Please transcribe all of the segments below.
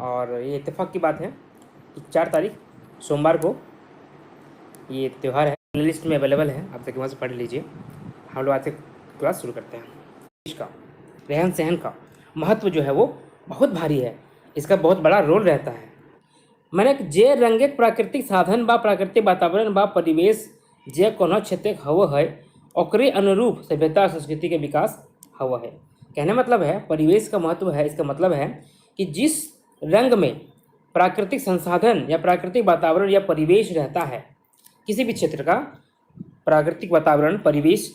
और ये इत्तेफाक की बात है कि 4 तारीख सोमवार को ये त्यौहार है। लिस्ट में अवेलेबल है, आप तक वहाँ से पढ़ लीजिए। हम लोग आज से क्लास शुरू करते हैं। इसका रहन सहन का महत्व जो है वो बहुत भारी है, इसका बहुत बड़ा रोल रहता है। मैंने जे रंगे प्राकृतिक साधन बा प्राकृतिक वातावरण बा परिवेश जे कोनो क्षेत्र हव है ओकरे अनुरूप सभ्यता संस्कृति के विकास हव है। कहने मतलब है परिवेश का महत्व है, इसका मतलब है कि जिस रंग में प्राकृतिक संसाधन या प्राकृतिक वातावरण या परिवेश रहता है, किसी भी क्षेत्र का प्राकृतिक वातावरण परिवेश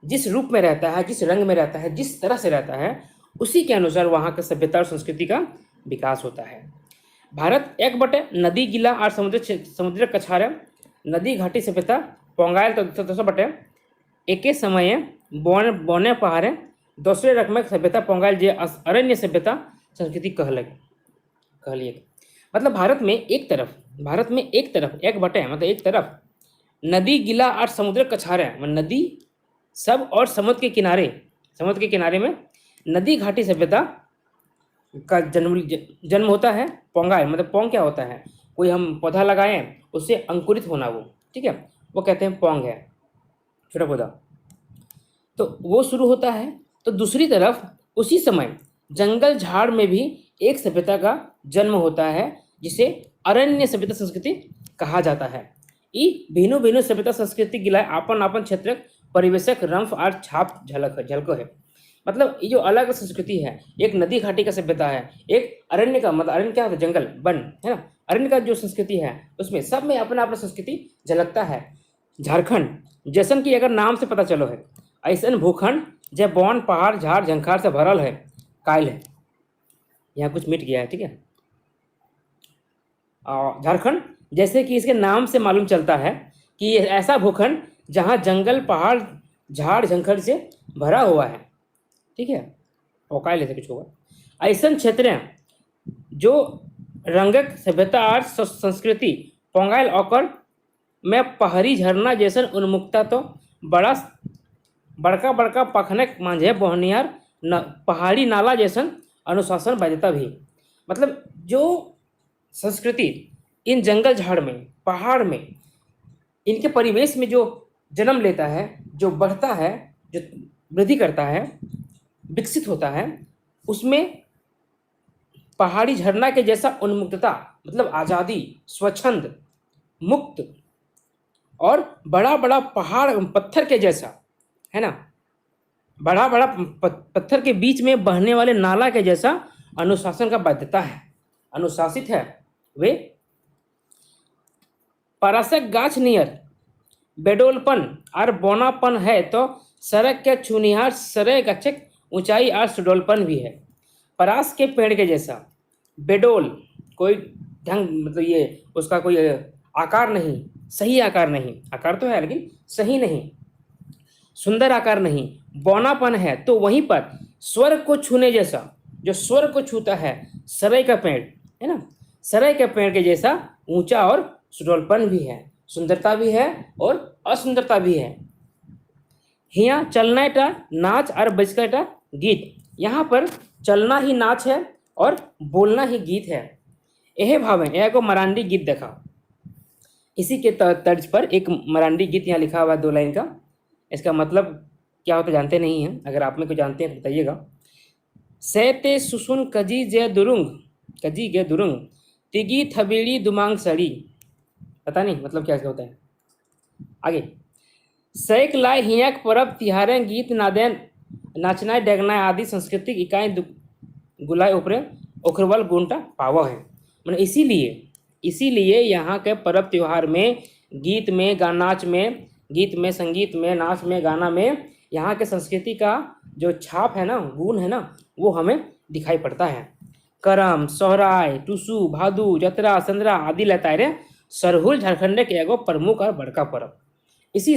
जिस रूप में रहता है, जिस रंग में रहता है, जिस तरह से रहता है, उसी के अनुसार वहाँ का सभ्यता और संस्कृति का विकास होता है। भारत एक बटे नदी गिला और समुद्र कछार नदी घाटी सभ्यता पोंगायल तो बटे एके समय बने पहाड़े दूसरे रकम सभ्यता पोंगायल जे अरण्य सभ्यता संस्कृति कहलिए। मतलब भारत में एक तरफ एक बटे मतलब एक तरफ नदी गिला और समुद्र कछारे नदी सब और समुद्र के किनारे में नदी घाटी सभ्यता का जन्म होता है। पोंगाय मतलब पोंग क्या होता है, कोई हम पौधा लगाएं उससे अंकुरित होना, वो ठीक है, वो कहते हैं पोंग है, छोटा पौधा, तो वो शुरू होता है। तो दूसरी तरफ उसी समय जंगल झाड़ में भी एक सभ्यता का जन्म होता है जिसे अरण्य सभ्यता संस्कृति कहा जाता है। ई भिन्न भिन्न सभ्यता संस्कृति गिला आपन आपन क्षेत्र परिवेशक रंफ और छाप झलको है। मतलब ये जो अलग संस्कृति है, एक नदी घाटी का सभ्यता है, एक अरण्य का मतलब अरण्य क्या होता है, जंगल वन है ना, अरण्य का जो संस्कृति है उसमें सब में अपना अपना संस्कृति झलकता है। झारखंड जैसन की अगर नाम से पता चलो है, ऐसन भूखंड जब बौन पहाड़ झाड़ झंखार से भरल है, कायल है, यहाँ कुछ मिट गया है, ठीक है। झारखंड जैसे कि इसके नाम से मालूम चलता है कि ये ऐसा भूखंड जहाँ जंगल पहाड़ झाड़ झंखर से भरा हुआ है, ठीक है, औकाल ऐसे कुछ होगा। ऐसा क्षेत्र जो रंगक सभ्यता और संस्कृति पोंगायल ओकर में पहाड़ी झरना जैसन उन्मुक्ता तो बड़का बड़का पखनक मांझे बोहनियार पहाड़ी नाला जैसन अनुशासन बाध्यता भी। मतलब जो संस्कृति इन जंगल झाड़ में पहाड़ में इनके परिवेश में जो जन्म लेता है, जो बढ़ता है, जो वृद्धि करता है, विकसित होता है, उसमें पहाड़ी झरना के जैसा उन्मुक्तता मतलब आज़ादी, स्वच्छंद, मुक्त और बड़ा बड़ा पहाड़ पत्थर के जैसा है ना, बड़ा बड़ा पत्थर के बीच में बहने वाले नाला के जैसा अनुशासन का बाध्यता है, अनुशासित है। वे परासक गाछ नियर बेडोलपन और बोनापन है तो सड़क के छुनिहार सरे गच्छक ऊंचाई और सुडोलपन भी है। परास के पेड़ के जैसा बेडोल कोई ढंग मतलब ये उसका कोई आकार नहीं, सही आकार नहीं, आकार तो है लेकिन सही नहीं, सुंदर आकार नहीं, बौनापन है तो वहीं पर स्वर्ग को छूने जैसा, जो स्वर्ग को छूता है, सराय का पेड़ है ना, सराय के पेड़ के जैसा ऊंचा और सुडोलपन भी है, सुंदरता भी है और असुंदरता भी है। हिया चलना टा नाच और बजका टा गीत, यहाँ पर चलना ही नाच है और बोलना ही गीत है। यह भाव है, यह को मरांडी गीत देखा, इसी के तर्ज पर एक मरांडी गीत यहाँ लिखा हुआ है 2 लाइन का। इसका मतलब क्या होता जानते नहीं हैं, अगर आप में को जानते हैं तो बताइएगा। सैते सुसुन कजी जे दुरुंग तिगी थबीड़ी दुमांग सड़ी, पता नहीं मतलब क्या होता है। आगे सैक लाए हियाक परब तिहारे गीत नादेन नाचनाय डेगनाय आदि सांस्कृतिक इकाई गुलाय उपरे ओखरवल गुंटा पावा है। मतलब इसीलिए यहाँ के पर्व त्योहार में गीत में नाच में, गीत में संगीत में, नाच में, गाना में यहाँ के संस्कृति का जो छाप है ना, गुण है ना, वो हमें दिखाई पड़ता है। करम सोहराय टुसु भादु जतरा संद्रा आदि लताए रे सरहुल झारखंड के एगो प्रमुख और बड़का पर्व। इसी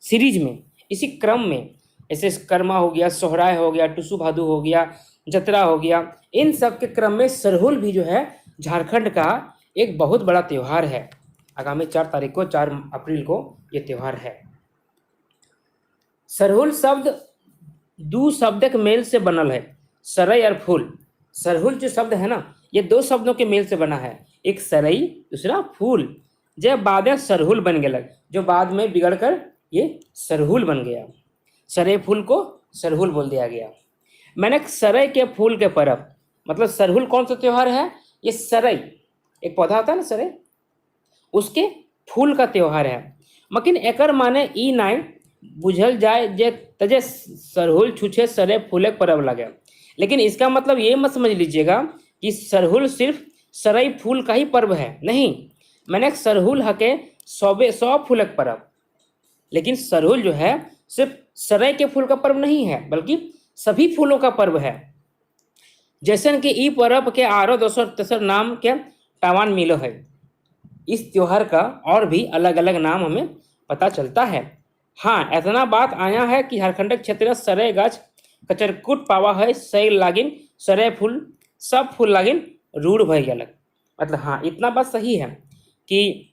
सीरीज में, इसी क्रम में ऐसे कर्मा हो गया, सोहराय हो गया, टुसु भादु हो गया, जतरा हो गया, इन सब के क्रम में सरहुल भी जो है झारखंड का एक बहुत बड़ा त्यौहार है। आगामी 4 तारीख को 4 अप्रैल को ये त्यौहार है। सरहुल शब्द 2 शब्दक मेल से बनल है, सरय और फूल। सरहुल जो शब्द है ना, ये दो शब्दों के मेल से बना है, एक सरई दूसरा फूल। जब बाद में सरहुल बन गया, जो बाद में बिगड़ कर ये सरहुल बन गया, सरई फूल को सरहुल बोल दिया गया। मैंने सरई के फूल के परब, मतलब सरहुल कौन सा त्योहार है? ये सरई, एक पौधा होता है ना सरई, उसके फूल का त्योहार है। मकिन एकर माने ई नाय बुझल जाए जे तजे सरहुल छुछे सरे फूले परब लगे। लेकिन इसका मतलब ये मत समझ लीजिएगा कि सरहुल सिर्फ सरई फूल का ही पर्व है, नहीं। मैंने सरहुल हके 100 फूलक पर्व, लेकिन सरहुल जो है सिर्फ सरई के फूल का पर्व नहीं है, बल्कि सभी फूलों का पर्व है। जैसन कि ई पर्व के आरो दोसर तेसर नाम के टावान मिलो है। इस त्योहार का और भी अलग अलग नाम हमें पता चलता है। हाँ, इतना बात आया है कि झारखंड क्षेत्र सरे गाछ कचरकुट पावा है, सै लागिन सरे फूल सब फूल लागिन रूढ़ भय गलक। मतलब हाँ, इतना बात सही है कि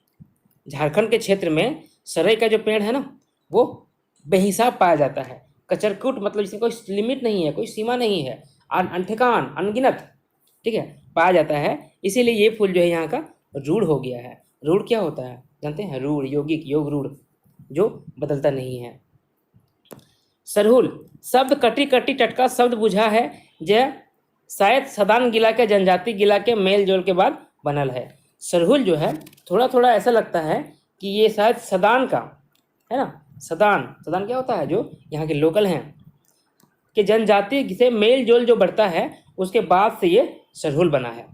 झारखंड के क्षेत्र में सरई का जो पेड़ है ना, वो बेहिसाब पाया जाता है। कचरकुट मतलब इसमें कोई लिमिट नहीं है, कोई सीमा नहीं है, अनठिकान अनगिनत, ठीक है, पाया जाता है। इसीलिए ये फूल जो है यहाँ का रूढ़ हो गया है। रूढ़ क्या होता है जानते हैं? रूढ़, यौगिक, योग रूढ़, जो बदलता नहीं है। सरहुल शब्द कटी कटी टटका शब्द बुझा है, जे शायद सदान गिला के जनजाति गिला के मेल जोल के बाद बनल है। सरहुल जो है थोड़ा थोड़ा ऐसा लगता है कि ये शायद सदान का है ना। सदान, सदान क्या होता है? जो यहाँ के लोकल हैं कि जनजाति से मेल जोल जो बढ़ता है, उसके बाद से ये सरहुल बना है।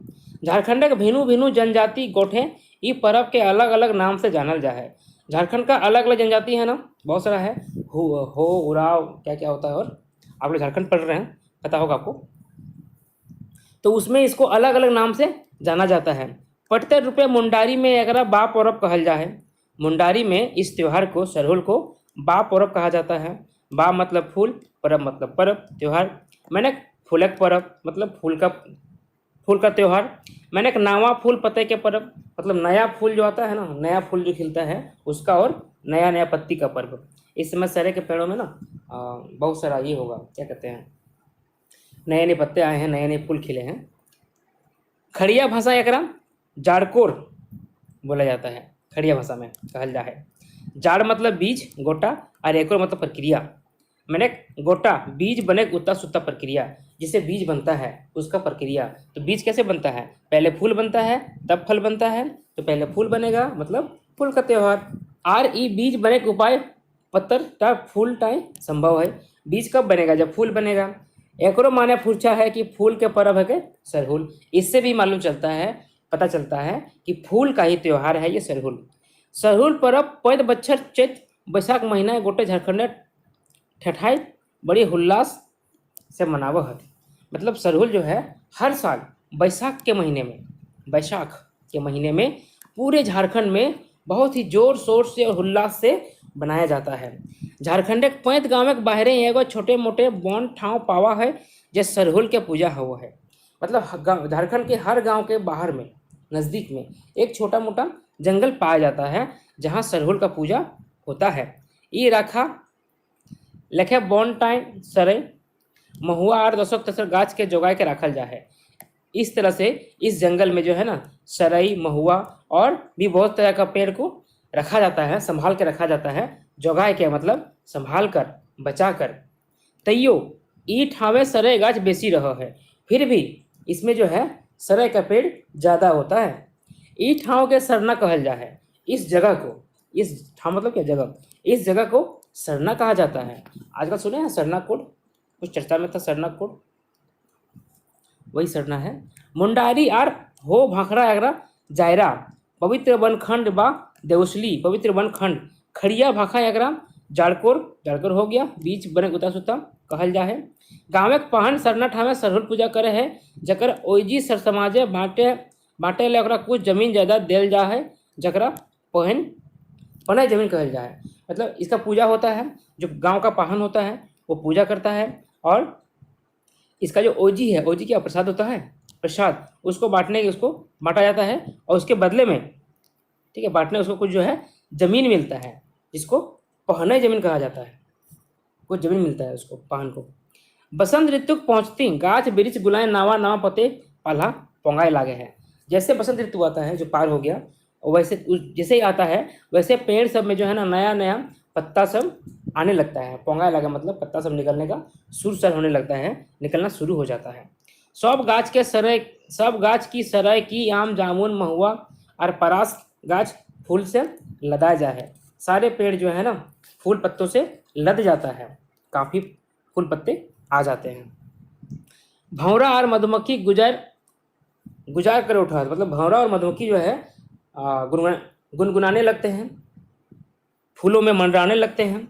झारखंड के भिन्नु भिन्नु जनजाति गोठे ई पर्व के अलग अलग नाम से जानल जा है। झारखंड का अलग अलग जनजाति है ना, बहुत सारा है, हो उराव क्या क्या होता है, और आप लोग झारखंड पढ़ रहे हैं, पता होगा आपको। तो उसमें इसको अलग अलग नाम से जाना जाता है। पटते रुपये मुंडारी में अगर बा पर्व कहल जा है। मुंडारी में इस त्यौहार को, सरहुल को, बा पर्व कहा जाता है। बा मतलब फूल, पर्व मतलब पर्व, त्यौहार। मैंने फूलक पर्व मतलब फूल का त्यौहार। मैंने एक नावा फूल पत्ते के पर्व, मतलब नया फूल जो आता है ना, नया फूल जो खिलता है उसका, और नया नया पत्ती का पर्व। इस समय सरे के पेड़ों में ना बहुत सारा ये होगा, क्या कहते हैं, नए नए पत्ते आए हैं, नए नए फूल खिले हैं। खड़िया भाषा एकरा जाड़कोर बोला जाता है, खड़िया भाषा में कहल जा है। जाड़ मतलब बीज, गोटा, और एकोर मतलब प्रक्रिया। मैंने गोटा बीज बने उतना सुत्ता प्रक्रिया, जिससे बीज बनता है उसका प्रक्रिया। तो बीज कैसे बनता है? पहले फूल बनता है तब फल बनता है, तो पहले फूल बनेगा मतलब फूल का त्यौहार। बीज बने के उपाय पत्तर टा फूल टाइम संभव है। बीज कब बनेगा? जब फूल बनेगा। एकरो माने पूछा है कि फूल के पर्व है के सरहुल। इससे भी मालूम चलता है, पता चलता है कि फूल का ही त्यौहार है ये सरहुल। सरहुल पर्व पैद बच्छर चैत बैसाख महीना गोटे झारखंड ठठाई बड़ी उल्लास से मनावा है। मतलब सरहुल जो है हर साल बैसाख के महीने में पूरे झारखंड में बहुत ही जोर शोर से और उल्लास से बनाया जाता है। झारखंड के 5 गाँव के बाहरे एगो छोटे मोटे बौन ठाव पावा है जो सरहुल के पूजा हुआ है। मतलब झारखंड के हर गांव के बाहर में, नज़दीक में एक छोटा मोटा जंगल पाया जाता है जहां सरहुल का पूजा होता है। ये रखा लेखे बॉन टाइम सरे महुआ और दशक तसर गाछ के जोगाए के रखल जा है। इस तरह से इस जंगल में जो है ना, सरई, महुआ और भी बहुत तरह का पेड़ को रखा जाता है, संभाल के रखा जाता है। जोगाए के मतलब संभाल कर, बचा कर। तैयो ई ठावे सरई गाछ बेसी रहा है, फिर भी इसमें जो है सरई का पेड़ ज़्यादा होता है। ई ठाव के सरना कहल जा है। इस जगह को, इस ठाव मतलब क्या जगह, इस जगह को सरना कहा जाता है। आजकल सुने हैं सरना कोड, कुछ चर्चा में था सरना कोड, वही सरना है। मुंडारी आर हो भाखड़ा अगरा जायरा पवित्र वनखंड बा देवसली पवित्र वनखंड खड़िया भाखा अगरा जाड़कोर हो गया, बीच बने उता सुता कहल जा है। गाँव के पहन सरना ठामे सरहुल पूजा करे है, जकर ओइजी सर समाजे बांटे ले ओकरा कुछ जमीन जायदाद देल जा है, जकरा पने जमीन कहल जा है। मतलब इसका पूजा होता है, जो गांव का पाहन होता है वो पूजा करता है, और इसका जो ओजी है, ओजी क्या प्रसाद होता है, प्रसाद, उसको बांटा जाता है, और उसके बदले में, ठीक है, बांटने उसको कुछ जो है जमीन मिलता है, जिसको पहने जमीन कहा जाता है। कुछ जमीन मिलता है उसको, पाहन को। बसंत ऋतु पहुँचती गाछ बिरिछ गुलाए नावा नावा पते पाला पोंगाई लागे है। जैसे बसंत ऋतु आता है जो पार हो गया, वैसे जैसे ही आता है वैसे पेड़ सब में जो है ना नया नया पत्ता सब आने लगता है। पोंगाई लागे मतलब पत्ता सब निकलने का सुर सर होने लगता है, निकलना शुरू हो जाता है। सब गाछ की सरय की आम जामुन महुआ और परास गाछ फूल से लदा जा है। सारे पेड़ जो है ना फूल पत्तों से लद जाता है, काफ़ी फूल पत्ते आ जाते हैं। भंवरा और मधुमक्खी गुजार कर उठा, मतलब भंवरा और मधुमक्खी जो है गुनगुनाने लगते हैं, फूलों में मंडराने लगते हैं।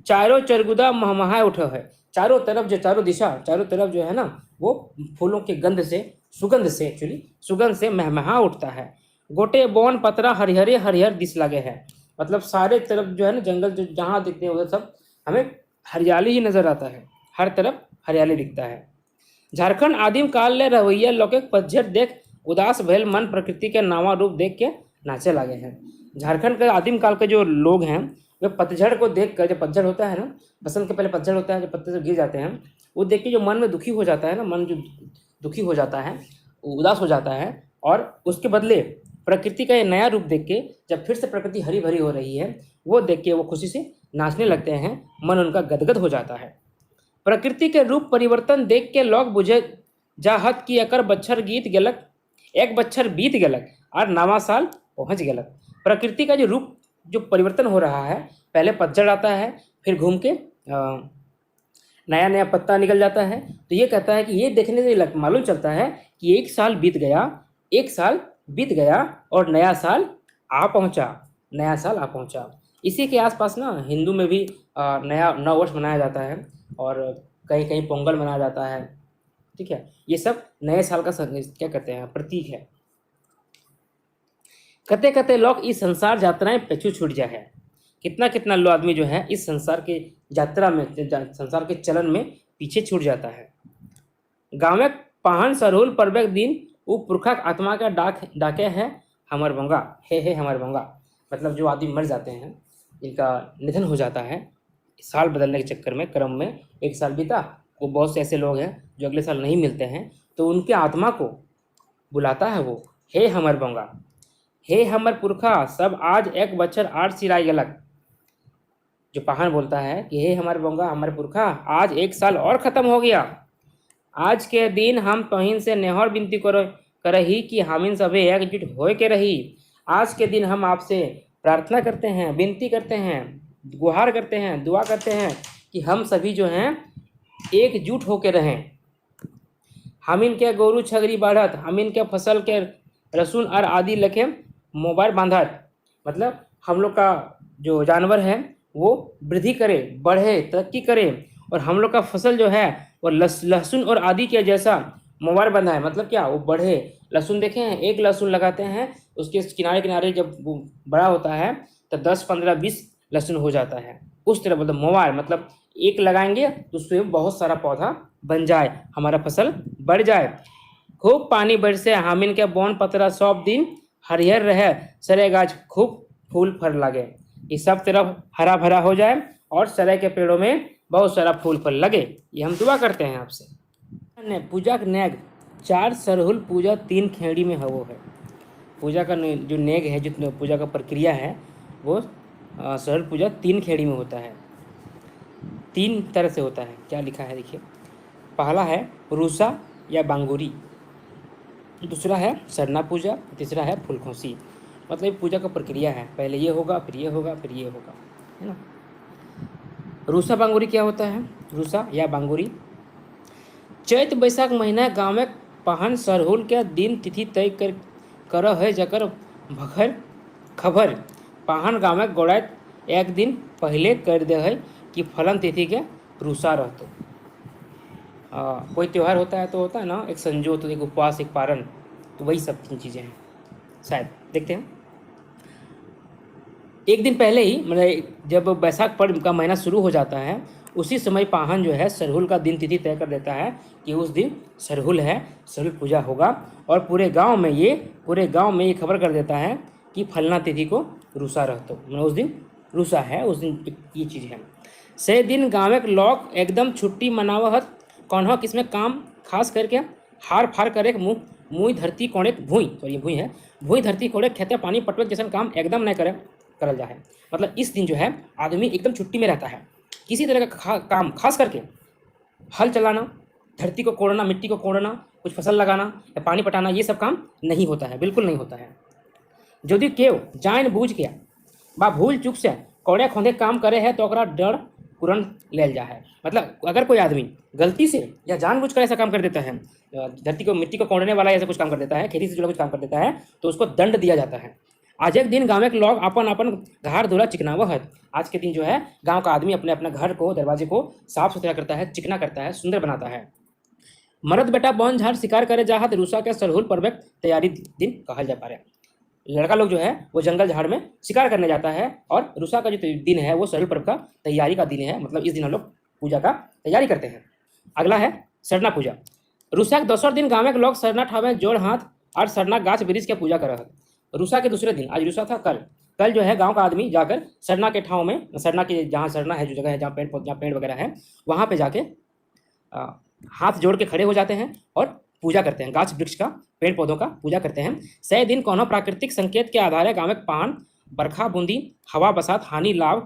चारों चरगुदा महमहाए उठा है, चारों तरफ जो चारों दिशा चारों तरफ जो है ना वो फूलों के गंध से सुगंध से महमहा उठता है। गोटे बोन पतरा हरिहरे हरिहर दिस लगे है, मतलब सारे तरफ जो है ना जंगल जो जहाँ दिखते हैं उधर सब हमें हरियाली ही नजर आता है, हर तरफ हरियाली दिखता है। झारखंड आदिम काल ले रवैया लोके पतझड़ देख उदास भैल मन प्रकृति के नावा रूप देख के नाचे लगे हैं। झारखंड के आदिम काल के जो लोग हैं वे पतझड़ को देख कर, जब पतझड़ होता है ना, बसंत के पहले पतझड़ होता है, जब पत्ते से गिर जाते हैं वो देख के जो मन में दुखी हो जाता है ना, मन जो दुखी हो जाता है, उदास हो जाता है, और उसके बदले प्रकृति का ये नया रूप देख के जब फिर से प्रकृति हरी भरी हो रही है वो देख के वो खुशी से नाचने लगते हैं, मन उनका गदगद हो जाता है। प्रकृति के रूप परिवर्तन देख के लोग बुझे जाहत की अकर बच्छर गीत गेलक, एक बच्छर बीत गेलक और नवा साल पहुंच गेलक। प्रकृति का जो रूप जो परिवर्तन हो रहा है, पहले पतझड़ आता है, फिर घूम के नया नया पत्ता निकल जाता है, तो ये कहता है कि ये देखने से मालूम चलता है कि एक साल बीत गया और नया साल आ पहुंचा। इसी के आसपास ना हिंदू में भी नया नव वर्ष मनाया जाता है और कहीं कहीं पोंगल मनाया जाता है। ठीक है, ये सब नए साल का क्या कहते हैं प्रतीक है। कते कते लोग इस संसार यात्राएं पेछू छूट जा है, कितना लो आदमी जो है इस संसार के यात्रा में संसार के चलन में पीछे छूट जाता है। गाँव में पाहन सरहुल पर्वक दिन वो पुरखा आत्मा का डाके है हमर बंगा, हे हमर बंगा, मतलब जो आदमी मर जाते हैं, इनका निधन हो जाता है साल बदलने के चक्कर में, क्रम में एक साल बीता, वो बहुत से ऐसे लोग हैं जो अगले साल नहीं मिलते हैं, तो उनके आत्मा को बुलाता है वो, हे हमर बंगा, हे हमर पुरखा सब आज एक बच्छर 8 सिराई गलक। जो पाहन बोलता है कि हे हमर बंगा हमर पुरखा आज एक साल और ख़त्म हो गया, आज के दिन हम तोहिन से नेहर विनती करही कि हमिन सभी एकजुट होए के रही। आज के दिन हम आपसे प्रार्थना करते हैं, विनती करते हैं, गुहार करते हैं, दुआ करते हैं कि हम सभी जो हैं एकजुट होकर रहें। हमिन के गोरू छगरी बढ़त, हमिन के फसल के रसून और आदि लखे मोबाइल बांधत, मतलब हम लोग का जो जानवर है वो वृद्धि करे, बढ़े, तरक्की करे, और हम लोग का फसल जो है वो लहसुन और आदि के जैसा मोबाइल बंधा है, मतलब क्या वो बढ़े। लहसुन देखे हैं, एक लहसुन लगाते हैं उसके किनारे किनारे जब वो बड़ा होता है तो 10, 15, 20 लहसुन हो जाता है, उस तरह मतलब मोबाइल, मतलब एक लगाएंगे तो उसमें बहुत सारा पौधा बन जाए, हमारा फसल बढ़ जाए। खूब पानी बरसे हामिन के बोन पतरा सब दिन हरिहर रहे, सरे गाछ खूब फूल फल लगे, ये सब तरफ हरा भरा हो जाए और सरे के पेड़ों में बहुत सारा फूल फल लगे, ये हम दुआ करते हैं आपसे। पूजा का नेग 4 सरहुल पूजा 3 खेड़ी में हो है। पूजा का जो नेग है, जो पूजा का प्रक्रिया है वो सरहुल पूजा 3 खेड़ी में होता है, 3 तरह से होता है। क्या लिखा है देखिए, पहला है रूसा या बांगुरी, दूसरा है सरना पूजा, तीसरा है फूलखोसी। मतलब पूजा का प्रक्रिया है, पहले ये होगा फिर ये होगा फिर ये होगा, है ना। रूसा बांगुरी क्या होता है? रूसा या बांगुरी चैत बैसाख महीना गाँव में पाहन सरहुल के दिन तिथि तय कर है, जकर भखर खबर पाहन गाँव में गोड़ात एक दिन पहले कर दे है कि फलन तिथि के रूसा रहते। कोई त्यौहार होता है तो होता है ना, एक संजोत, एक उपवास, एक पारण, तो वही सब 3 चीज़ें हैं शायद। देखते हैं, एक दिन पहले ही मतलब जब बैसाख पर्व का महीना शुरू हो जाता है उसी समय पाहन जो है सरहुल का दिन तिथि तय कर देता है कि उस दिन सरहुल है, सरहुल पूजा होगा, और पूरे गांव में ये खबर कर देता है कि फलना तिथि को रूसा रहते, मतलब उस दिन रूसा है, उस दिन ये चीज़ है। से दिन गाँव के लोग एकदम छुट्टी मनावत, कौन किसमें काम खास करके हार फार करे मुई धरती कोड़े भूई, सॉरी भूई है, भूई धरती कोड़े खेते पानी पटवे जैसा काम एकदम नहीं करे करल जाए। मतलब इस दिन जो है आदमी एकदम छुट्टी में रहता है, किसी तरह का काम खास करके हल चलाना, धरती को कोड़ना, मिट्टी को कोड़ना, कुछ फसल लगाना या पानी पटाना, ये सब काम नहीं होता है, बिल्कुल नहीं होता है। यदि केव जान बूझ के बा भूल चूक से कौड़े खोदे काम करे है तो ओकरा डर तुरंत लेल जा है। मतलब अगर कोई आदमी गलती से या जानबूझकर ऐसा काम कर देता है, धरती को मिट्टी को कोड़ने वाला ऐसा कुछ काम कर देता है, खेती से जुड़ा कुछ काम कर देता है, तो उसको दंड दिया जाता है। आज एक दिन गाँव के लोग अपन अपन घर धुला चिकनावा है। आज के दिन जो है गाँव का आदमी अपने अपने घर को, दरवाजे को साफ सुथरा करता है, चिकना करता है, सुंदर बनाता है। मर्द बेटा बन झाड़ शिकार करे जाहत रूसा के सरहुल पर्व तैयारी दिन कहल जा पा रहे। लड़का लोग जो है वो जंगल झाड़ में शिकार करने जाता है, और रुसा का जो दिन है वो सरहुल पर्व का तैयारी का दिन है। मतलब इस दिन हम लोग पूजा का तैयारी करते हैं। अगला है सरना पूजा। रुसा के दूसरे दिन गाँव के लोग सरना ठावे जोड़ हाथ और सरना गाछ वृक्ष के पूजा करत। रुसा के दूसरे दिन, आज रुसा था कल जो है गांव का आदमी जाकर सरना के ठाव में, सरना के जहाँ सरना है, जो जगह है जहाँ पेड़ वगैरह है, वहाँ पे जाके हाथ जोड़ के खड़े हो जाते हैं और पूजा करते हैं, गाछ वृक्ष का, पेड़ पौधों का पूजा करते हैं। सै दिन कोनो प्राकृतिक संकेत के आधार गाँव के पान बरखा बूंदी हवा बसात हानि लाभ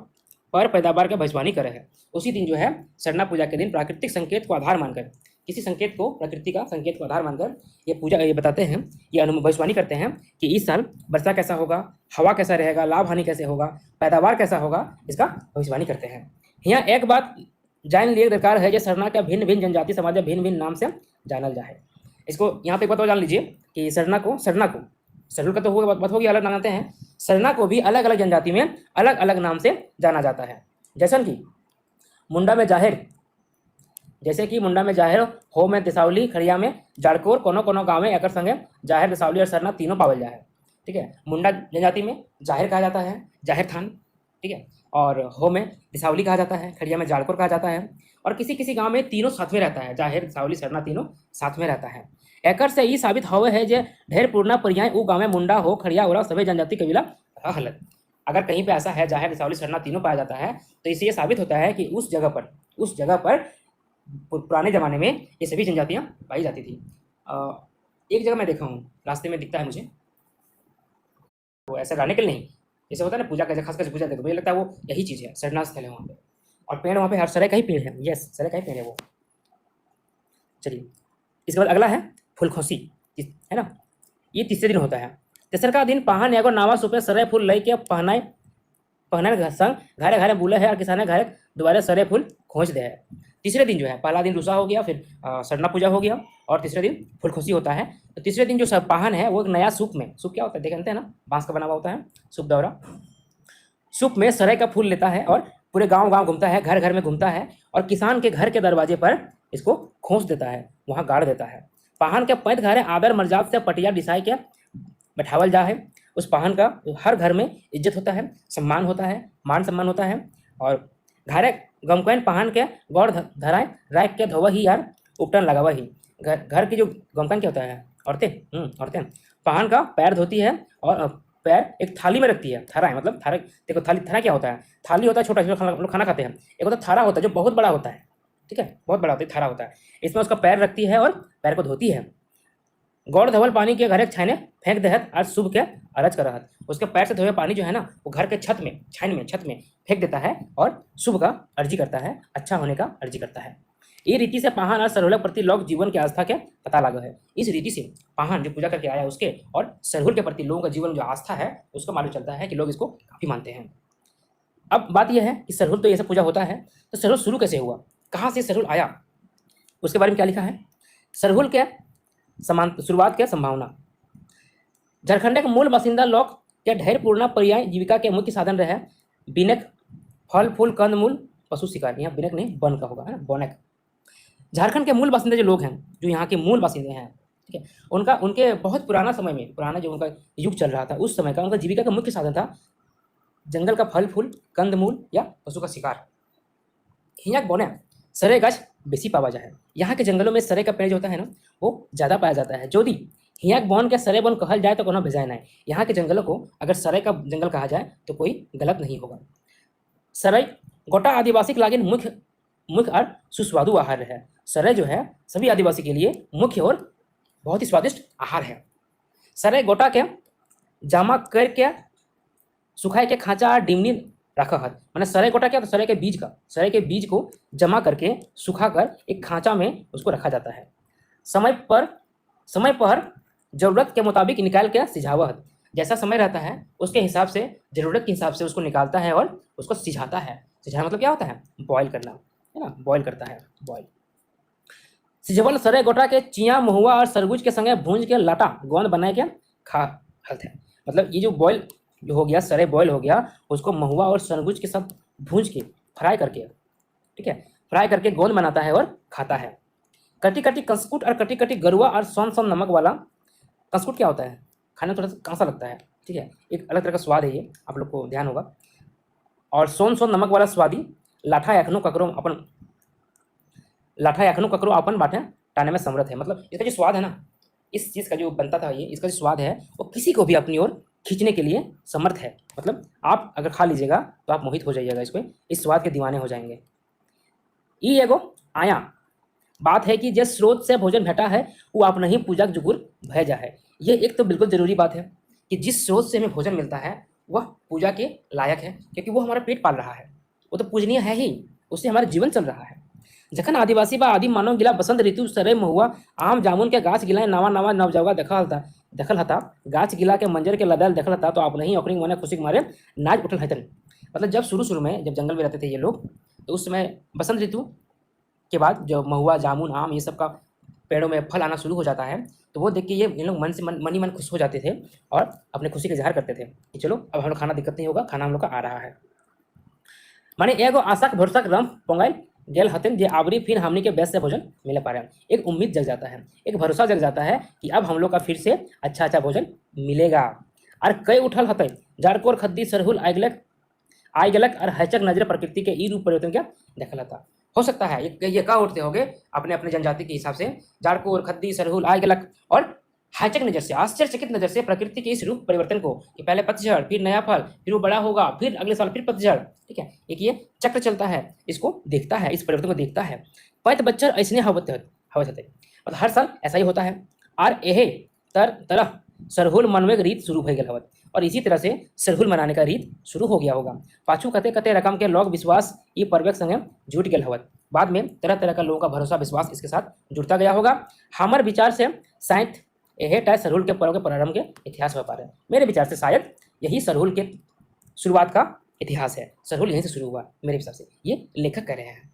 पर पैदावार के भविष्यवाणी करे है। उसी दिन जो है सरना पूजा के दिन प्राकृतिक संकेत को आधार मानकर, किसी संकेत को, प्रकृति का संकेत को आधार मानकर ये बताते हैं, ये भविष्यवाणी करते हैं कि इस साल वर्षा कैसा होगा, हवा कैसा रहेगा, लाभ हानि कैसे होगा, पैदावार कैसा होगा, इसका भविष्यवाणी करते हैं। यहाँ एक बात जान लिए दरकार है, जो सरना का भिन्न भिन्न जनजाति समाज भिन्न भिन्न नाम से जानल जाए। इसको यहाँ पे एक बात और जान लीजिए कि सरना को सरहुल का तो बात होगी, अलग नाम जानते हैं, सरना को भी अलग अलग जनजाति में अलग अलग नाम से जाना जाता है। जैसे कि मुंडा में जाहिर, जैसे कि मुंडा में जाहिर हो में दिसावली, खड़िया में जाड़कोर, कोनो कोनो गाँव में एकर संगे जाहिर, दिसावली और सरना तीनों पावल जाए। ठीक है, मुंडा जनजाति में जाहिर कहा जाता है, जाहिर थान, ठीक है, और हो में दिसावली कहा जाता है, खड़िया में जाड़कोर कहा जाता है, और किसी किसी गांव में तीनों साथ में रहता है, जाहिर, दिसावली, सरना तीनों साथ में रहता है। एकर से ये साबित होवे है जे ढेर पूर्णा पर्याय उ गाँव में मुंडा हो, खड़िया उरा सभी जनजाति कबीला हलत। अगर कहीं पे ऐसा है जाहिर, दिसावली, सरना तीनों पाया जाता है, तो इससे ये साबित होता है कि उस जगह पर पुराने ज़माने में ये सभी जनजातियाँ पाई जाती थी। एक जगह मैं देखा हूँ, रास्ते में दिखता है मुझे, वो ऐसा गाने के लिए नहीं, जैसे होता है ना पूजा का, खास कर पूजा देखो, मुझे लगता है वो यही चीज़ है, सरना स्थल है वहाँ पे, और पेड़ वहाँ पे हर सरे का ही पेड़ है, यस सरे का ही पेड़ है वो। चलिए, इसके बाद अगला है फूलखोसी, है ना, ये तीसरे दिन होता है। तेसर का दिन पहान एगो नावा सुपे सरे फूल लई के पहनाए संग घरे घरे बुले है और किसाने घरे दोबारा सरे फूल खोज दे है। तीसरे दिन जो है, पहला दिन रुसा हो गया, फिर सरना पूजा हो गया, और तीसरे दिन फूलखोसी होता है। तो तीसरे दिन जो पाहन है वो एक नया सूप में, सूप क्या होता है देखते हैं ना, बांस का बना हुआ होता है सूप दौरा, सूप में सरे का फूल लेता है और पूरे गांव घूमता है, घर घर में घूमता है, और किसान के घर के दरवाजे पर इसको खोस देता है, वहाँ गाड़ देता है। पाहन के पैद घरे आदर मर्याद से पटिया डिसाई के बैठावल जा है। उस पाहन का हर घर में इज्जत होता है, सम्मान होता है, मान सम्मान होता है, और घरे गमकैन पहान के गौर धराए राख के धोवा ही यार उपटन लगावा ही। घर की जो गमकैन क्या होता है, औरतें पहान का पैर धोती है और पैर एक थाली में रखती है, थारा है, मतलब थारा, देखो थारा क्या होता है, थाली होता है छोटा, जो हम लोग खाना खाते हैं, एक होता है थारा होता है जो बहुत बड़ा होता है, ठीक है, बहुत बड़ा होता है, थारा होता है, इसमें उसका पैर रखती है और पैर को धोती है। गौड़ धवल पानी के घरे छाने फेंक देहत आज शुभ के अरज कर रहत, उसके पैर से धोए पानी जो है ना वो घर के छत में फेंक देता है और शुभ का अर्जी करता है, अच्छा होने का अर्जी करता है। ये रीति से पाहन और सरहुल प्रति लोग जीवन के आस्था के पता लगा है। इस रीति से पाहन जो पूजा करके आया उसके और सरहुल के प्रति लोगों का जीवन जो आस्था है उसको मालूम चलता है कि लोग इसको काफ़ी मानते हैं। अब बात यह है कि सरहुल तो ये सब पूजा होता है, तो सरहुल शुरू कैसे हुआ, कहाँ से सरहुल आया, उसके बारे में क्या लिखा है। सरहुल के शुरुआत के संभावना। झारखंड के मूल बासिंदा लोग के ढेर पूर्णा पर्याय जीविका के मुख्य साधन रहे बिनक, फल फूल कंद मूल, पशु शिकार। यहाँ बिनक नहीं बन का होगा, है ना, बनक। झारखंड के मूल बासिंदे जो लोग हैं, जो यहाँ के मूल बासिंदे हैं, ठीक है, उनके बहुत पुराना समय में, पुराना जो उनका युग चल रहा था उस समय का उनका जीविका का मुख्य साधन था जंगल का फल फूल, कंद मूल या पशु का शिकार। हियाक बने सरे गाछ बेसी पावा जाए। यहाँ के जंगलों में सरे का पेड़ जो होता है ना वो ज़्यादा पाया जाता है। यदि हियाक बन के सरे बन कहल जाए तो कोनो भेजाए नहीं। यहाँ के जंगलों को अगर सरे का जंगल कहा जाए तो कोई गलत नहीं होगा। सरे गोटा आदिवासी के लागिन मुख्य और सुस्वादु आहार है। सरे जो है सभी आदिवासी के लिए मुख्य और बहुत ही स्वादिष्ट आहार है। सरे गोटा के जमा करके सुखाए के खाँचा और डिमनी रखा हत। मैंने सरे गोटा क्या, तो सरे के बीज को जमा करके सुखाकर एक खाँचा में उसको रखा जाता है। समय पर जरूरत के मुताबिक निकाल के सिझावा हत। जैसा समय रहता है उसके हिसाब से, जरूरत के हिसाब से उसको निकालता है और उसको सिझाता है। सिझाना मतलब क्या होता है, बॉयल करना, है ना, बॉयल करता है, बॉयल। सिझवल सरे गोटा के चिया महुआ और सरगुज के संगे भूंज के लाटा गोंद बनाए के खा हत है। मतलब ये जो बॉयल जो हो गया, सरे बॉयल हो गया, उसको महुआ और सरगुज के साथ भूंज के फ्राई करके, ठीक है, फ्राई करके गोंद बनाता है और खाता है। कटी कटी कंसकुट और कटी कटी गरुआ और सोन सोन नमक वाला। कंसकुट क्या होता है, खाने में थोड़ा सा कांसा लगता है, ठीक है, एक अलग तरह का स्वाद है, ये आप लोग को ध्यान होगा। और सोन सोन नमक वाला स्वादी लाठा याखनो ककरो अपन बाटे टाने में समर्थ है। मतलब इसका जो स्वाद है ना, इस चीज़ का जो बनता था, ये इसका जो स्वाद है वो किसी को भी अपनी ओर खींचने के लिए समर्थ है। मतलब आप अगर खा लीजिएगा तो आप मोहित हो जाइएगा, इस स्वाद के दीवाने हो जाएंगे। ई एगो आया बात है कि जिस स्रोत से भोजन भेटा है वो आप नहीं पूजा जुगुर भेजा है। ये एक तो बिल्कुल जरूरी बात है कि जिस स्रोत से हमें भोजन मिलता है वह पूजा के लायक है, क्योंकि वो हमारा पेट पाल रहा है, वो तो पूजनीय है ही, उससे हमारा जीवन चल रहा है। जखन आदिवासी बा आदिम मानव गिला बसंत ऋतु सरे महुआ आम जामुन के गाछ गिलाए नवा नवा नवजगा देखल हता गाछ गिला के मंजर के लदल देखल हता तो आप नहीं ओकरिंग मने खुशी के मारे नाच उठल हतन। मतलब जब शुरू में जब जंगल में रहते थे ये लोग, तो उस समय बसंत ऋतु के बाद जब महुआ जामुन आम ये सब का पेड़ों में फल आना शुरू हो जाता है, तो वो देख के ये इन लोग मन ही मन खुश हो जाते थे और अपने खुशी का इजहार करते थे कि चलो अब हम लोग खाना दिक्कत नहीं होगा, खाना हम लोग का आ रहा है। माने एगो आशा भरोसा रम पोंगल गेल हतन जे आवरी फिर हमनी के बेस्ट से भोजन मिले पा रहे हैं। एक उम्मीद जग जाता है, एक भरोसा जग जाता है कि अब हम लोग का फिर से अच्छा भोजन मिलेगा। और कई उठल हतन जारकोर खद्दी सरहुल आइगलक और हैचक नजर प्रकृति के ई रूप परिवर्तन क्या देखल था। हो सकता है ये कहा उठते होंगे अपने अपने जनजाति के हिसाब से, जारकोर खद्दी सरहुल आइगलक और हैचक नजर से, आश्चर्यचकित नजर से प्रकृति के इस रूप परिवर्तन को, कि पहले पतझड़, फिर नया फल, फिर वो बड़ा होगा, फिर अगले साल फिर पतझड़, ठीक है, एक ये चक्र चलता है, इसको देखता है, इस परिवर्तन को देखता है। पैत बच्चर ऐसने हवत मतलब हर साल ऐसा ही होता है। और एहे तरह सरहुल मनवे रीत शुरू हो गया हवत, और इसी तरह से सरहुल मनाने का रीत शुरू हो गया होगा। पाछू कते कते रकम के लोग विश्वास ये पर्वक संगे जुट गया हवत। बाद में तरह तरह का लोगों का भरोसा विश्वास इसके साथ जुड़ता गया होगा। हमार विचार से शायद यह टाइप सरहुल के पर्व के प्रारंभ के इतिहास हो पा रहे हैं। मेरे विचार से शायद यही सरहुल के शुरुआत का इतिहास है, सरहुल यहीं से शुरू हुआ मेरे हिसाब से, ये लेखक कह रहे हैं।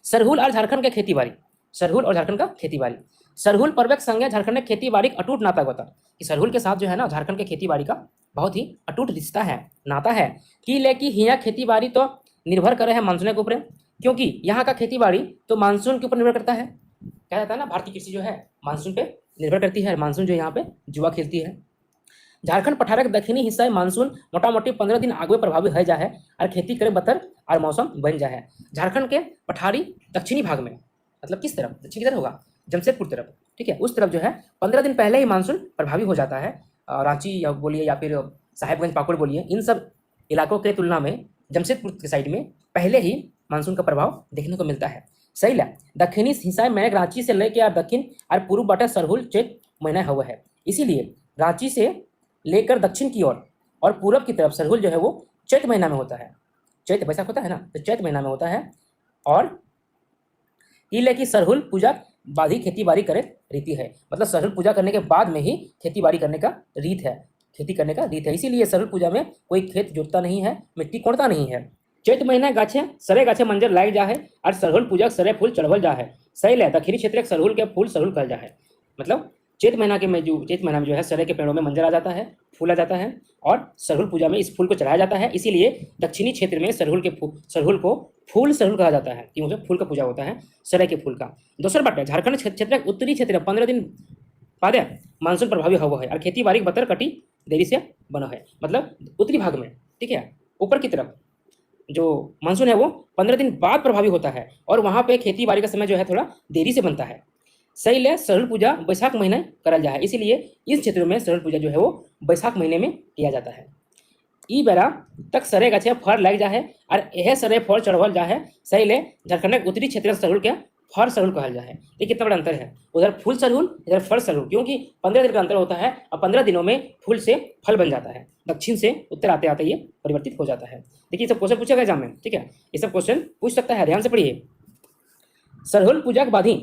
सरहुल और झारखंड के खेती बाड़ी, सरहुल और झारखंड का खेती बाड़ी, सरहुल पर्व के संगे झारखंड में खेती बाड़ी अटूट नाता होता कि सरहुल के साथ जो है ना झारखंड के खेती बाड़ी का बहुत ही अटूट रिश्ता है, नाता है। कि लेकिन यहाँ खेती बाड़ी तो निर्भर करे है मानसून के ऊपर, क्योंकि यहाँ का खेती बाड़ी तो मानसून के ऊपर निर्भर करता है। क्या जाता है ना, भारतीय कृषि जो है मानसून पे निर्भर करती है, मानसून जो यहाँ पे जुआ खेलती है। झारखंड पठार के दक्षिणी हिस्सा में मानसून मोटा मोटी 15 दिन आगे प्रभावी हो जाए और खेती करे बतर और मौसम बन जाए। झारखंड के पठारी दक्षिणी भाग में, मतलब किस तरफ, दक्षिण की तरफ होगा, जमशेदपुर तरफ, ठीक है, उस तरफ जो है 15 दिन पहले ही मानसून प्रभावी हो जाता है। रांची या बोलिए या फिर साहेबगंज पाकुड़ बोलिए, इन सब इलाकों के तुलना में जमशेदपुर के साइड में पहले ही मानसून का प्रभाव देखने को मिलता है। सही है। दक्षिणी हिस्सा में रांची से लेकर दक्षिण और पूर्व बटे सरहुल चैत महीना हुआ है, इसीलिए रांची से लेकर दक्षिण की ओर और पूरब की तरफ सरहुल जो है वो चैत महीना में होता है। चैत बैसाख होता है ना, तो चैत महीना में होता है। और इले की सरहुल पूजा बाद ही खेती बाड़ी करे रीति है, मतलब सरहुल पूजा करने के बाद में ही खेती बाड़ी करने का रीत है, खेती करने का रीत है। इसीलिए सरहुल पूजा में कोई खेत जोतता नहीं है, मिट्टी कोड़ता नहीं है। चैत महीना गाछे सरे गाछे मंजर लाग जा है और सरहुल पूजा सरे फूल चढ़वल जा है। सही है। दक्षिणी क्षेत्र के सरहुल के फूल सरहुल कहल जा है, मतलब चैत महीना में जो है सरे के पेड़ों में मंजर आ जाता है, फूल आ जाता है और सरहुल पूजा में इस फूल को चढ़ाया जाता है। इसीलिए दक्षिणी क्षेत्र में सरहुल को फूल सरहुल कहा जाता है, क्योंकि फूल का पूजा होता है सरे के फूल का। दूसरा बात है, झारखंड क्षेत्र उत्तरी क्षेत्र 15 दिन बाद मानसून प्रभावी हुआ है और खेती बाड़ी बतर कटी देरी से बना है, मतलब उत्तरी भाग में, ठीक है, ऊपर की तरफ जो मानसून है वो 15 दिन बाद प्रभावी होता है और वहाँ पे खेती बाड़ी का समय जो है थोड़ा देरी से बनता है। सही ले। सरहुल पूजा बैसाख महीने करल जाए, इसीलिए इस क्षेत्र में सरहुल पूजा जो है वो बैसाख महीने में किया जाता है। ई बेरा तक सरे गाछे फल लग जा है और यह सरे फल चढ़वल जा है। सही ले। झारखंड के उत्तरी क्षेत्र सरहुल के फर सरहुल कहल जाए। देखिए कितना बड़ा अंतर है, उधर फूल सरहुल इधर फर सरहुल, क्योंकि 15 दिन का अंतर होता है और 15 दिनों में फूल से फल बन जाता है। दक्षिण से उत्तर आते आते ये परिवर्तित हो जाता है। देखिए ये सब क्वेश्चन पूछेगा एग्जाम में, ठीक है, ये सब क्वेश्चन पूछ सकता है, ध्यान से पढ़िए। सरहुल पूजा के बाद ही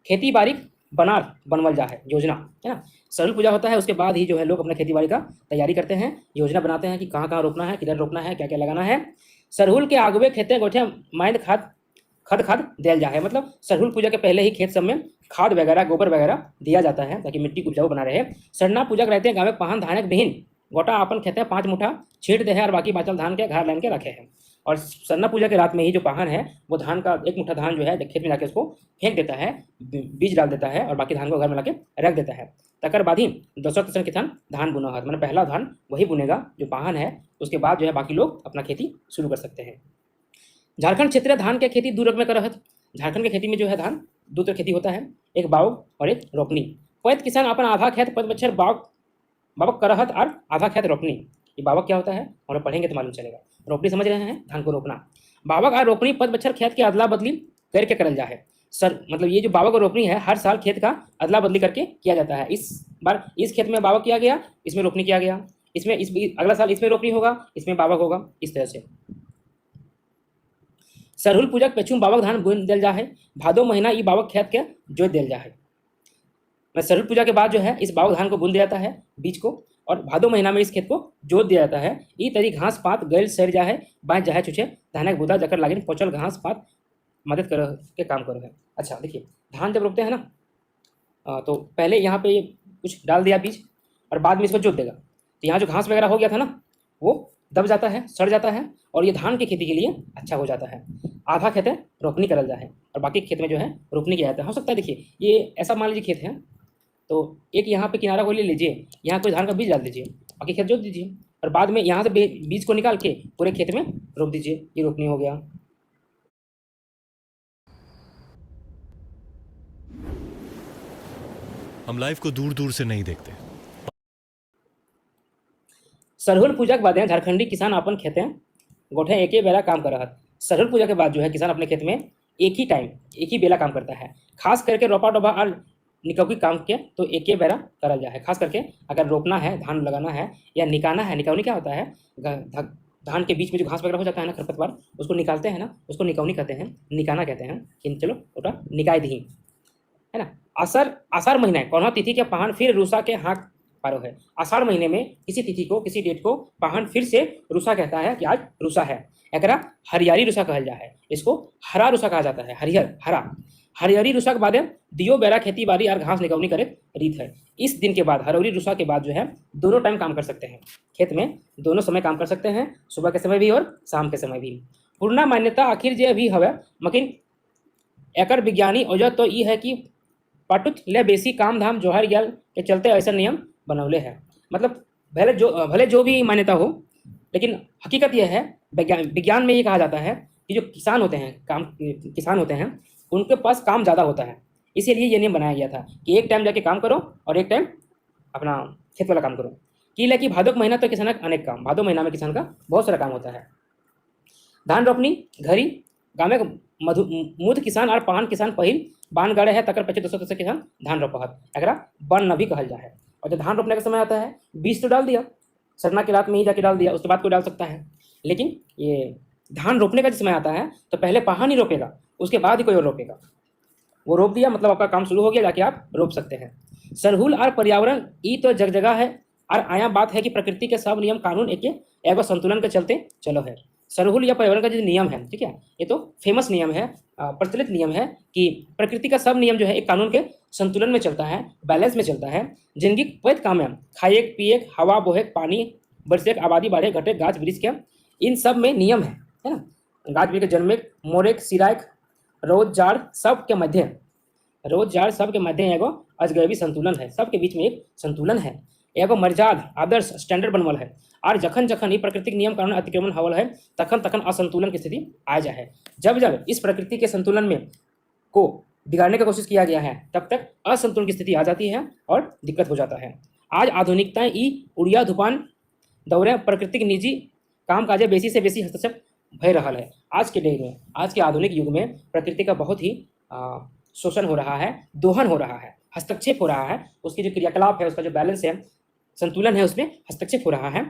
खेती बाड़ी बनार बनवल जा है योजना, है ना। सरहुल पूजा होता है उसके बाद ही जो है लोग अपना खेती बाड़ी का तैयारी करते हैं, योजना बनाते हैं कि कहाँ कहाँ रोपना है, किधर रोपना है, क्या क्या लगाना है। सरहुल के आगुए खेते गोठे माइंद खाद दिया जा है, मतलब सरहुल पूजा के पहले ही खेत सब में खाद वगैरह गोबर वगैरह दिया जाता है ताकि मिट्टी उपजाऊ बना रहे। सरना पूजा रहते हैं गाँव में पहन धानक बिहीन गोटा अपन खेते 5 मुठा छीट दे है और बाकी बाचल धान के घर लाइन के रखे हैं। और सरना पूजा के रात में ही जो पाहन है वो धान का 1 मुठ्ठा धान जो है खेत में जाके उसको फेंक देता है, बीज डाल देता है और बाकी धान को घर में लाके रख देता है। तकर बाद ही दूसरा तीसरा किसान धान बुना है, मैंने पहला धान वही बुनेगा जो पाहन है, उसके बाद जो है बाकी लोग अपना खेती शुरू कर सकते हैं। झारखंड क्षेत्र धान के खेती 2 रकम में करत। झारखंड के खेती में जो है धान 2 तरह खेती होता है, एक बाव और एक रोपनी। पैत किसान अपन आधा खेत 5 बछर बावक करहत और आधा खेत रोपनी। ये बावक क्या होता है और पढ़ेंगे तो मालूम चलेगा। रोपनी समझ रहे हैं, धान को रोपना। बावक और रोपनी 5 बछर खेत के अदला बदली करके करल जा है। सर मतलब ये जो बावक और रोपनी है हर साल खेत का अदला बदली करके किया जाता है। इस बार इस खेत में बावक किया गया, इसमें रोपनी किया गया, इसमें अगला साल इसमें रोपनी होगा, इसमें बावक होगा, इस तरह से। सरहुल पूजक पेछुम बावक धान बुन दिल जा है, भादो महीना ई बावक खेत के जोत दिल जा है। मैं सरहुल पूजा के बाद जो है इस बावक धान को बुन दिया जाता है बीज को, और भादो महीना में इस खेत को जोत दिया जाता है। ई तरी घास पात गैल सर जा है, बाँच जा है चुचे धानक बुदा जकर लागिन पोचल घास पात मदद कर के काम करो है। अच्छा देखिए धान जब रोपते हैं ना तो पहले यहाँ पे कुछ डाल दिया बीज और बाद में इसको जोत देगा, तो यहाँ जो घास वगैरह हो गया था ना वो दब जाता है, सड़ जाता है और ये धान की खेती के लिए अच्छा हो जाता है। आधा खेत है रोपनी करल जा है और बाकी खेत में जो है रोपनी किया जाता है। हो सकता है देखिए ये ऐसा मान लीजिए खेत है तो एक यहाँ पे किनारा को ले लीजिए, यहाँ कोई धान का बीज डाल दीजिए, बाकी खेत जोत दीजिए और बाद में यहाँ से बीज को निकाल के पूरे खेत में रोप दीजिए, ये रोपनी हो गया। हम लाइफ को दूर दूर से नहीं देखते। सरहुल पूजा के बाद झारखंडी किसान अपन खेते गोठे एक ही बेला काम कर रहा। सरहुल पूजा के बाद जो है किसान अपने खेत में एक ही टाइम एक ही बेला काम करता है। खास करके रोपा डोबा और निकौनी काम के तो एक ही बेला करल जाए है। खास करके अगर रोपना है, धान लगाना है या निकालना है, निकौनी क्या होता है, धान के बीच में जो घास वगैरह हो जाता है ना खरपतवार, उसको निकालते हैं ना, उसको निकौनी कहते हैं, निकाना कहते हैं कि चलो ओटा निकाय दी है ना। आषाढ़ महीना कौन तिथि के पाहन फिर रूसा के हाँक पारो है। आषाढ़ महीने में किसी तिथि को किसी डेट को पाहन फिर से रूसा कहता है कि आज रूसा है। एकरा हरियारी रूसा कहल जा है, इसको हरा रूसा कहा जाता है, हरिहर हरा। हरियारी रूसा के बाद दियो बेरा खेती बाड़ी और घास निकौनी करे रीत है। इस दिन के बाद हरियारी रूसा के बाद जो है दोनों टाइम काम कर सकते हैं, खेत में दोनों समय काम कर सकते हैं, सुबह के समय भी और शाम के समय भी। पूर्णा मान्यता आखिर जे भी हवे मकिन एकर विज्ञानी वजह तो ये है कि पटुत ले बेसी काम धाम जोहर गल के चलते ऐसा नियम बनौले है। मतलब भले जो भी मान्यता हो, लेकिन हकीकत यह है विज्ञान में ये कहा जाता है कि जो किसान होते हैं उनके पास काम ज़्यादा होता है, इसीलिए ये नियम बनाया गया था कि एक टाइम जाके काम करो और एक टाइम अपना खेत वाला काम करो। कि भादो महीना तो किसान का अनेक काम, भादो महीना में किसान का बहुत सारा काम होता है। धान रोपनी घरी गाँव में मुद किसान और पान किसान पहिल बान गाड़े है तकर पचे दोसर किसान धान रोपहत, एकरा बन नभी कहल जा है। और जब धान रोपने का समय आता है बीज तो डाल दिया, सरना के रात में ही जाके डाल दिया, उसके बाद कोई डाल सकता है। लेकिन ये धान रोपने का समय आता है तो पहले पाहन ही रोपेगा, उसके बाद ही कोई और रोपेगा। वो रोप दिया मतलब आपका काम शुरू हो गया, जाके आप रोप सकते हैं। सरहुल और पर्यावरण ई तो जग जगह है और आया बात है कि प्रकृति के सब नियम कानून एक संतुलन के चलते चलो है। सरहुल या पर्यावरण का जो नियम है, ठीक है, ये तो फेमस नियम है, प्रचलित नियम है कि प्रकृति का सब नियम जो है एक कानून के संतुलन में चलता है, बैलेंस में चलता है। जिंदगी पैत काम है खाए पिए हवा बोहे पानी बरसे आबादी बढ़े घटे गाछ वृक्ष के, इन सब में नियम है ना। गाछ वृक्ष के जन्मे मोरेक सिरायक रोज जाड़ सबके मध्य एगो अजगैबी संतुलन है, सबके बीच में एक संतुलन है, एगो मर्याद आदर्श स्टैंडर्ड बनवल है। और जखन जखन ही प्राकृतिक नियम कानून अतिक्रमण होवल है तखन तखन असंतुलन की स्थिति आ जाए है। जब जब इस प्रकृति के संतुलन में को बिगाड़ने की कोशिश किया गया है तब तक असंतुलन की स्थिति आ जाती है और दिक्कत हो जाता है। आज आधुनिकता ई उड़िया धुपान दौरे प्राकृतिक निजी काम काजे बेसी से बेसी हस्तक्षेप भय रहा है। आज के डेट में, आज के आधुनिक युग में प्रकृति का बहुत ही शोषण हो रहा है, दोहन हो रहा है, हस्तक्षेप हो रहा है, उसकी जो क्रियाकलाप है, उसका जो बैलेंस है, संतुलन है, उसमें हस्तक्षेप हो रहा है।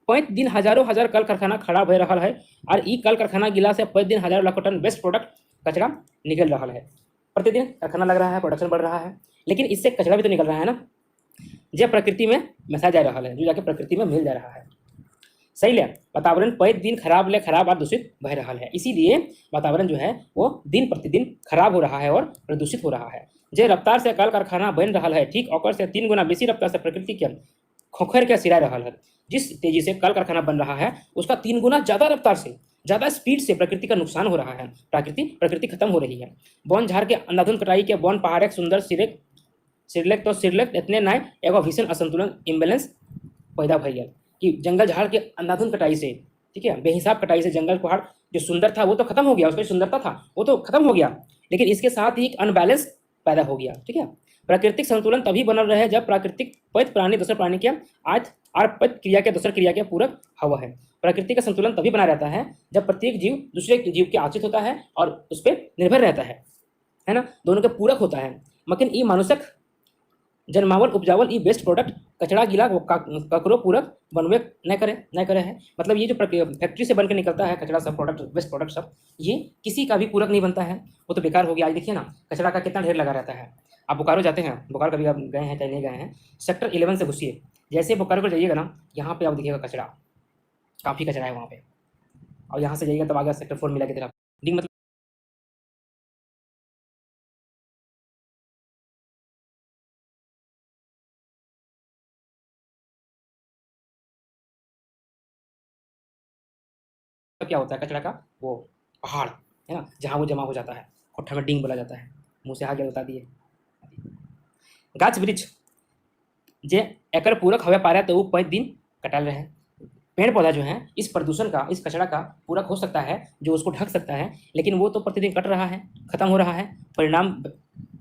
प्रतिदिन दिन हजारों हजार कल कारखाना खड़ा हो रहा है और ई कल कारखाना गिला से प्रतिदिन हजारों लाखों टन वेस्ट प्रोडक्ट कचरा निकल रहा है। प्रतिदिन कारखाना लग रहा है, प्रोडक्शन बढ़ रहा है, लेकिन इससे कचरा भी तो निकल रहा है ना, जो प्रकृति में मिसा जा रहा है, जो जाके प्रकृति में मिल जा रहा है। सही ले, वातावरण प्रतिदिन खराब ले खराब और दूषित बह रहा है। इसीलिए वातावरण जो है वो दिन प्रतिदिन खराब हो रहा है और प्रदूषित हो रहा है। जे रफ्तार से कल कारखाना बन रहा है, ठीक ओकर से 3 गुना बेसी रफ्तार से प्रकृति के खोखर के सिरा रहा है। जिस तेजी से कल कारखाना बन रहा है, उसका 3 गुना ज़्यादा रफ्तार से, ज़्यादा स्पीड से प्रकृति का नुकसान हो रहा है। प्रकृति खत्म हो रही है। वन झाड़ के अंधाधुंध कटाई के वन पहाड़ एक सुंदर सिरलेख इतने नए एगो भीषण असंतुलन इम्बेलेंस पैदा भैया कि जंगल झाड़ के अंधाधुंध कटाई से, ठीक है, बेहिसाब कटाई से जंगल पहाड़ जो सुंदर था वो तो खत्म हो गया, उसकी सुंदरता था वो तो खत्म हो गया, लेकिन इसके साथ ही एक अनबैलेंस पैदा हो गया। ठीक है, प्राकृतिक संतुलन तभी बनल रहे जब प्राकृतिक पैत प्राणी दूसरे प्राणी के आयत और पैत क्रिया के दूसरे क्रिया के पूरक हवा है। प्रकृति का संतुलन तभी बना रहता है जब प्रत्येक जीव दूसरे जीव के आश्रित होता है और उस पर निर्भर रहता है ना, दोनों के पूरक होता है। मकिन ई मानुषक जन्मावल उपजावल ई वेस्ट प्रोडक्ट कचड़ा गिला ककरो पूरक बनवे न करे है। मतलब ये जो फैक्ट्री से बनकर निकलता है कचड़ा सब प्रोडक्ट, वेस्ट प्रोडक्ट सब, ये किसी का भी पूरक नहीं बनता है, वो तो बेकार हो गया। आज देखिए ना कचड़ा का कितना ढेर लगा रहता है। आप बोकारो जाते हैं, बोकारो कभी आप गए हैं चाहे नहीं गए हैं, सेक्टर 11 से घुसिए, जैसे बोकारो को जाइएगा ना, यहाँ पे आप देखिएगा कचरा, काफ़ी कचरा है वहाँ पे, और यहाँ से जाइएगा तब आगे सेक्टर 4 मिला की तरफ डी मतलब क्या होता है कचरा का वो पहाड़ है ना, जहाँ वो जमा हो जाता है, कोठा में डींग बोला जाता है, मुँह से आगे बता दिए। गाछ वृक्ष जे एकर पूरक हवे पा रहे तो वो 5 दिन कटाल रहे। पेड़ पौधा जो है इस प्रदूषण का, इस कचरा का पूरक हो सकता है, जो उसको ढक सकता है, लेकिन वो तो प्रतिदिन कट रहा है, खत्म हो रहा है। परिणाम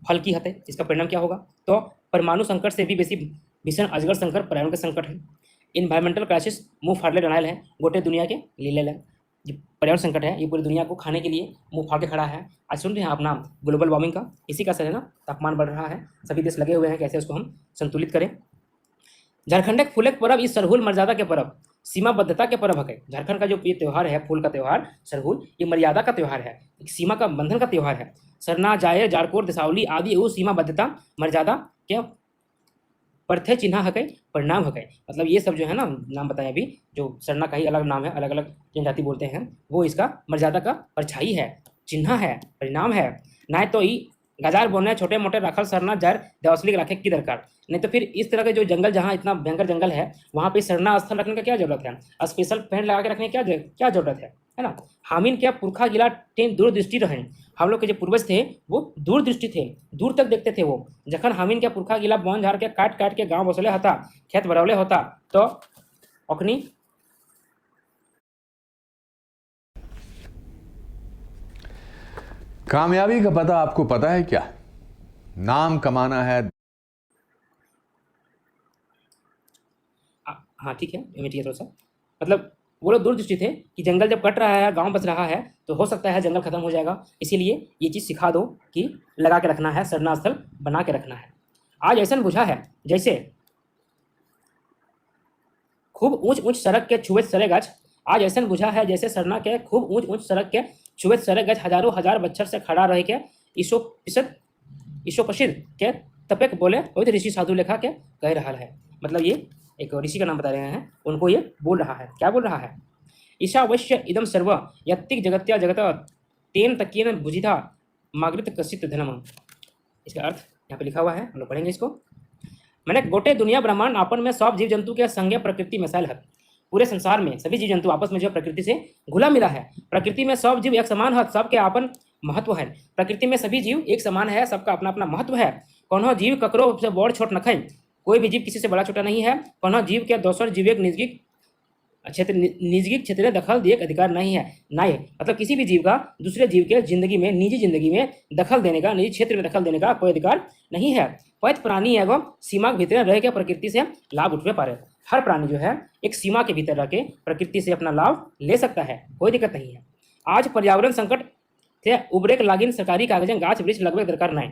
फल की हते, इसका परिणाम क्या होगा, तो परमाणु संकट से भी बेसी भीषण अजगर संकट पर्यावरण का संकट है। इन्वायरमेंटल क्राइसिस मुंह फाड़ले डनायल है, गोटे दुनिया के लीले है। जो पर्यावरण संकट है ये पूरी दुनिया को खाने के लिए मुंह फाड़ के खड़ा है। आज सुन रहे हैं आप नाम ग्लोबल वार्मिंग का, इसी का असर है ना, तापमान बढ़ रहा है, सभी देश लगे हुए हैं कैसे उसको हम संतुलित करें। झारखंड एक फूल के पर्व, इस सरहुल मर्यादा के पर्व, सीमाबद्धता के पर्व है। झारखंड का जो ये त्यौहार है, फूल का त्यौहार सरहुल, ये मर्यादा का त्यौहार है, एक सीमा का बंधन का त्यौहार है। सरना जाए जारकोर दिसावली आदि वो सीमाबद्धता मर्यादा के परथे चिन्ह हक, परिणाम हक। मतलब ये सब जो है ना नाम बताया अभी, जो सरना का ही अलग नाम है, अलग अलग जनजाति बोलते हैं, वो इसका मर्यादा का परछाई है, चिन्ह है, परिणाम है। ना तो ई गजार बोने छोटे मोटे रखल सरना जर देवसली रखे की दरकार, नहीं तो फिर इस तरह के जो जंगल, जहाँ इतना भयंकर जंगल है, वहाँ पे सरना स्थल रखने का क्या जरूरत है, स्पेशल पेड़ लगा के रखने की क्या जरूरत है ना। हामिन क्या पुरखा गिला टेन दूरदृष्टि रहे, हम लोग के जो पूर्वज थे वो दूरदृष्टि थे, दूर तक देखते थे वो। जखन हामिन के पुरखा गिला बन झाड़ के काट काट के गाँव बसले होता, खेत भरवले होता, तो अखनी कामयाबी का पता आपको पता है क्या? नाम कमाना है। हाँ ठीक है, मिटिए थोड़ा सा। मतलब वो लोग दूरदृष्टि थे कि जंगल जब कट रहा है, गांव बच रहा है, तो हो सकता है जंगल खत्म हो जाएगा, इसीलिए ये चीज़ सिखा दो कि लगा के रखना है, सरना स्थल बना के रखना है। आज ऐसा बुझा है जैसे खूब ऊंच ऊंच सड़क के छुए सरे गछ, आज ऐसा बुझा है जैसे सरना के खूब ऊंच ऊंच सड़क के छुए सरे गछ हजारों हजार बच्चर से खड़ा रह के ईशोपसिद के तपेक बोले वही ऋषि साधु लेखा के कह रहा है। मतलब ये एक ऋषि का नाम बता रहे हैं, उनको ये बोल रहा है, क्या बोल रहा है, ईशावश्य इदम सर्व यत्तिक जगत्या जगत तेन तकीन भुजिधा मागृत कसित धनम। इसका अर्थ यहाँ पे लिखा हुआ है, हम लोग पढ़ेंगे इसको। मैंने गोटे दुनिया ब्रह्मांड आपन में सब जीव जंतु के संगे प्रकृति मिसाइल है। पूरे संसार में सभी जीव जंतु आपस में जो प्रकृति से घुला मिला है। प्रकृति में सब जीव एक समान है, सबके आपन महत्व है। प्रकृति में सभी जीव एक समान है, सबका अपना अपना महत्व है। कोनो जीव ककरो से बड़ छोट नखै, कोई भी जीव किसी से बड़ा छोटा नहीं है। कोनो जीव के दोसर जीव एक निजगिक क्षेत्र दखल दिए अधिकार नहीं है। मतलब किसी भी जीव का दूसरे जीव के जिंदगी में, निजी जिंदगी में दखल देने का, निजी क्षेत्र में दखल देने का कोई अधिकार नहीं है। पैत प्राणी एवं सीमा के भीतर रह के प्रकृति से लाभ उठवे पारे। हर प्राणी जो है एक सीमा के भीतर रह के प्रकृति से अपना लाभ ले सकता है, कोई दिक्कत नहीं है। आज पर्यावरण संकट ठीक है। उबरेक लागिन सरकारी कागजें गाछ वृक्ष लगभग दरकार नहीं,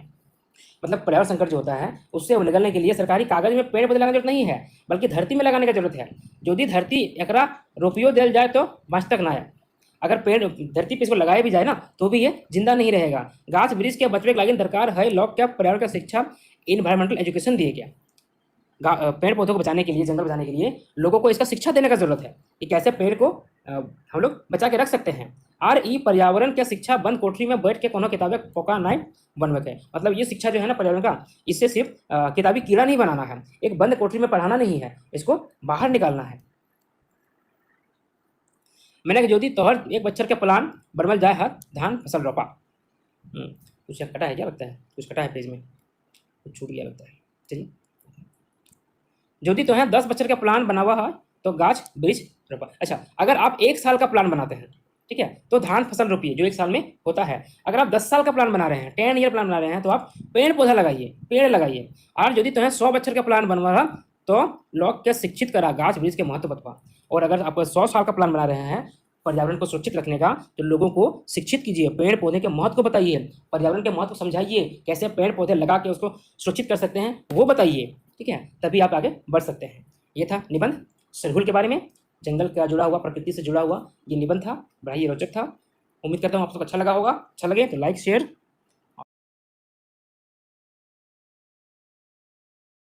मतलब पर्यावरण संकट जो होता है उससे निकलने के लिए सरकारी कागज में पेड़ पौधे लगाने की जरूरत नहीं है, बल्कि धरती में लगाने की जरूरत है। यदि धरती एकरा रोपियो दिल जाए तो बाँच तक ना है। अगर पेड़ धरती पे इसको लगाया भी जाए ना तो भी ये जिंदा नहीं रहेगा। गाछ वृक्ष के बचवे के लागिन दरकार है लोग क्या पर्यावरण का शिक्षा, इन्वायरमेंटल एजुकेशन दिए गया। पेड़ पौधों को बचाने के लिए, जंगल बचाने के लिए लोगों को इसका शिक्षा देने का जरूरत है कि कैसे पेड़ को हम लोग बचा के रख सकते हैं। और ई पर्यावरण के शिक्षा बंद कोठरी में बैठ के कोनो किताबें पोका नहीं बनवे के, मतलब ये शिक्षा जो है ना पर्यावरण का, इससे सिर्फ किताबी कीड़ा नहीं बनाना है, एक बंद कोठरी में पढ़ाना नहीं है, इसको बाहर निकालना है। मैंने यदि तोहर एक बच्चर के प्लान बनवल जाए है धान फसल रोपा। कुछ कटा है क्या लगता है, कुछ कटा है पेज में, कुछ छूट गया लगता है। चलिए, यदि तो है 10 बच्चर का प्लान बना हुआ है तो गाछ वृक्ष रोपा। अच्छा, अगर आप 1 साल का प्लान बनाते हैं, ठीक है, तो धान फसल रोपिए जो 1 साल में होता है। अगर आप 10 साल का प्लान बना रहे हैं, 10 ईयर प्लान बना रहे हैं, तो आप पेड़ पौधा लगाइए, पेड़ लगाइए। और यदि तो है 100 बच्चर का प्लान बनवा रहा तो लोग के शिक्षित करा गाछ वृक्ष के महत्व बतवा। और अगर आप 100 साल का प्लान बना रहे हैं पर्यावरण को सुरक्षित रखने का, तो लोगों को शिक्षित कीजिए, पेड़ पौधे के महत्व को बताइए, पर्यावरण के महत्व समझाइए, कैसे पेड़ पौधे लगा के उसको सुरक्षित कर सकते हैं वो बताइए, ठीक है, तभी आप आगे बढ़ सकते हैं। ये था निबंध सरहुल के बारे में, जंगल का जुड़ा हुआ, प्रकृति से जुड़ा हुआ ये निबंध था, बड़ा ही रोचक था। उम्मीद करता हूँ आप सबको अच्छा लगा होगा। अच्छा लगे तो लाइक शेयर